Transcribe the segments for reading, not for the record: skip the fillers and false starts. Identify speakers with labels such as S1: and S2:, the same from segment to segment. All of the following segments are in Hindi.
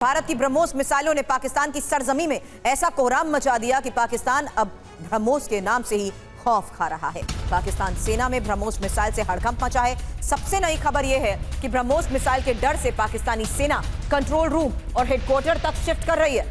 S1: भारत की ब्रह्मोस मिसाइलों ने पाकिस्तान की सरजमी में ऐसा कोहराम मचा दिया कि पाकिस्तान अब ब्रह्मोस के नाम से ही खौफ खा रहा है। पाकिस्तान सेना में ब्रह्मोस मिसाइल से हड़कंप मचा है। सबसे नई खबर यह है कि ब्रह्मोस मिसाइल के डर से पाकिस्तानी सेना कंट्रोल रूम और हेडक्वार्टर तक शिफ्ट कर रही है।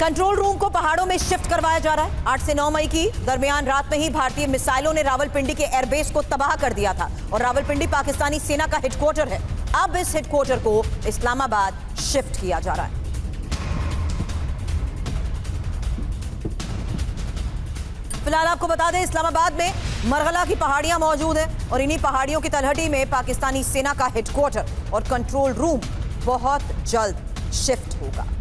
S1: कंट्रोल रूम को पहाड़ों में शिफ्ट करवाया जा रहा है। 8 से 9 मई की दरमियान रात में ही भारतीय मिसाइलों ने रावलपिंडी के एयरबेस को तबाह कर दिया था और रावलपिंडी पाकिस्तानी सेना का हेडक्वार्टर है। अब इस हेडक्वार्टर को इस्लामाबाद शिफ्ट किया जा रहा है। फिलहाल आपको बता दें, इस्लामाबाद में मरगला की पहाड़ियां मौजूद हैं और इन्हीं पहाड़ियों की तलहटी में पाकिस्तानी सेना का हेडक्वार्टर और कंट्रोल रूम बहुत जल्द शिफ्ट होगा।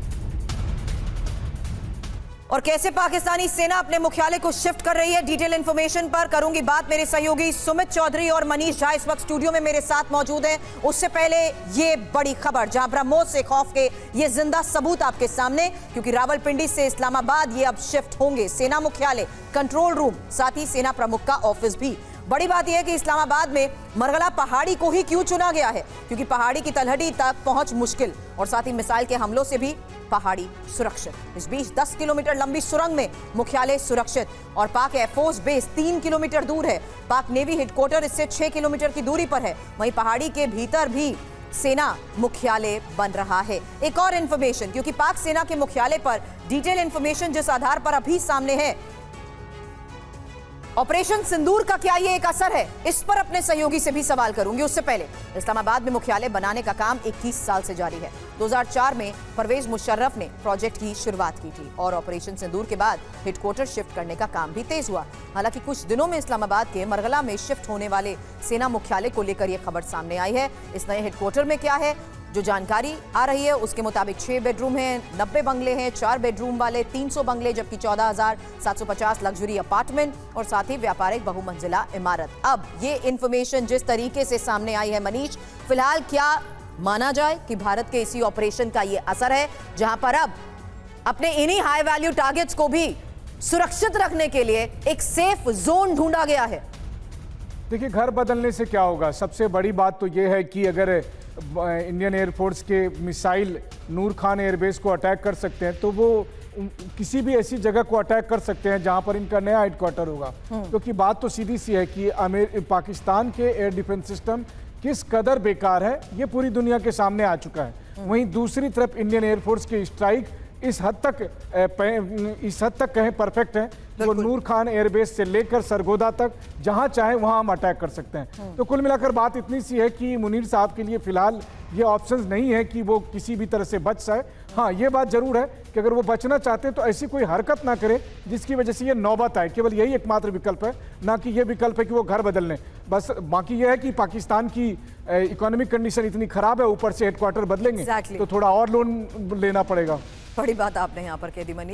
S1: और कैसे पाकिस्तानी सेना अपने मुख्यालय को शिफ्ट कर रही है, डिटेल इंफॉर्मेशन पर करूंगी बात। मेरे सहयोगी सुमित चौधरी और मनीष झा इस वक्त स्टूडियो में मेरे साथ मौजूद हैं। उससे पहले ये बड़ी खबर, जहां ब्रह्मोस से खौफ के ये जिंदा सबूत आपके सामने, क्योंकि रावलपिंडी से इस्लामाबाद ये अब शिफ्ट होंगे। सेना मुख्यालय, कंट्रोल रूम, साथ ही सेना प्रमुख का ऑफिस भी। बड़ी बात यह है कि इस्लामाबाद में मरगला पहाड़ी को ही क्यों चुना गया है, क्योंकि पहाड़ी की तलहटी तक पहुंच मुश्किल और साथ ही मिसाइल के हमलों से भी पहाड़ी सुरक्षित। इस बीच 10 किलोमीटर लंबी सुरंग में मुख्यालय सुरक्षित और पाक एयरफोर्स बेस 3 किलोमीटर दूर है। पाक नेवी हेडक्वार्टर इससे 6 किलोमीटर की दूरी पर है। वहीं पहाड़ी के भीतर भी सेना मुख्यालय बन रहा है। एक और इंफॉर्मेशन, क्योंकि पाक सेना के मुख्यालय पर डिटेल इंफॉर्मेशन जिस आधार पर अभी सामने है, ऑपरेशन सिंदूर का क्या ये एक असर है, इस पर अपने सहयोगी से भी सवाल करूंगी। उससे पहले इस्लामाबाद में मुख्यालय बनाने का काम 21 साल से जारी है। 2004 में परवेज मुशर्रफ ने प्रोजेक्ट की शुरुआत की थी और ऑपरेशन सिंदूर के बाद हेडक्वार्टर शिफ्ट करने का काम भी तेज हुआ। हालांकि कुछ दिनों में इस्लामाबाद के मरगला में शिफ्ट होने वाले सेना मुख्यालय को लेकर यह खबर सामने आई है। इस नए हेडक्वार्टर में क्या है, जो जानकारी आ रही है उसके मुताबिक 6 बेडरूम हैं, 90 बंगले हैं, 4 बेडरूम वाले 300 बंगले, जबकि 14,750 लग्जरी अपार्टमेंट और साथ ही व्यापारिक बहुमंजिला इमारत। अब ये इंफॉर्मेशन जिस तरीके से सामने आई है मनीष, फिलहाल क्या माना जाए कि भारत के इसी ऑपरेशन का ये असर है, जहां पर अब अपने इन्हीं हाई वैल्यू टारगेट्स को भी सुरक्षित रखने के लिए एक सेफ जोन ढूंढा गया है?
S2: देखिए, घर बदलने से क्या होगा, सबसे बड़ी बात तो यह है कि अगर इंडियन एयरफोर्स के मिसाइल नूर खान एयरबेस को अटैक कर सकते हैं तो वो किसी भी ऐसी जगह को अटैक कर सकते हैं जहां पर इनका नया हेडक्वार्टर होगा। क्योंकि बात तो सीधी सी है कि पाकिस्तान के एयर डिफेंस सिस्टम किस कदर बेकार है, ये पूरी दुनिया के सामने आ चुका है। वहीं दूसरी तरफ इंडियन एयरफोर्स की स्ट्राइक इस हद तक कहें परफेक्ट है। वो नूर खान एयरबेस से लेकर सरगोदा तक जहां चाहे वहां हम अटैक कर सकते हैं। तो कुल मिलाकर बात इतनी सी है कि मुनीर साहब के लिए फिलहाल ये ऑप्शंस नहीं है कि वो किसी भी तरह से बच जाए। हाँ, ये बात जरूर है कि अगर वो बचना चाहते हैं तो ऐसी कोई हरकत ना करें जिसकी वजह से ये नौबत आए। केवल यही एकमात्र विकल्प है, ना कि ये विकल्प है कि वो घर बदल लें। बस बाकी ये है कि पाकिस्तान की इकोनॉमिक कंडीशन इतनी खराब है, ऊपर से हेडक्वार्टर बदलेंगे तो थोड़ा और लोन लेना पड़ेगा।
S1: बड़ी बात आपने यहाँ पर कह दी मनीष।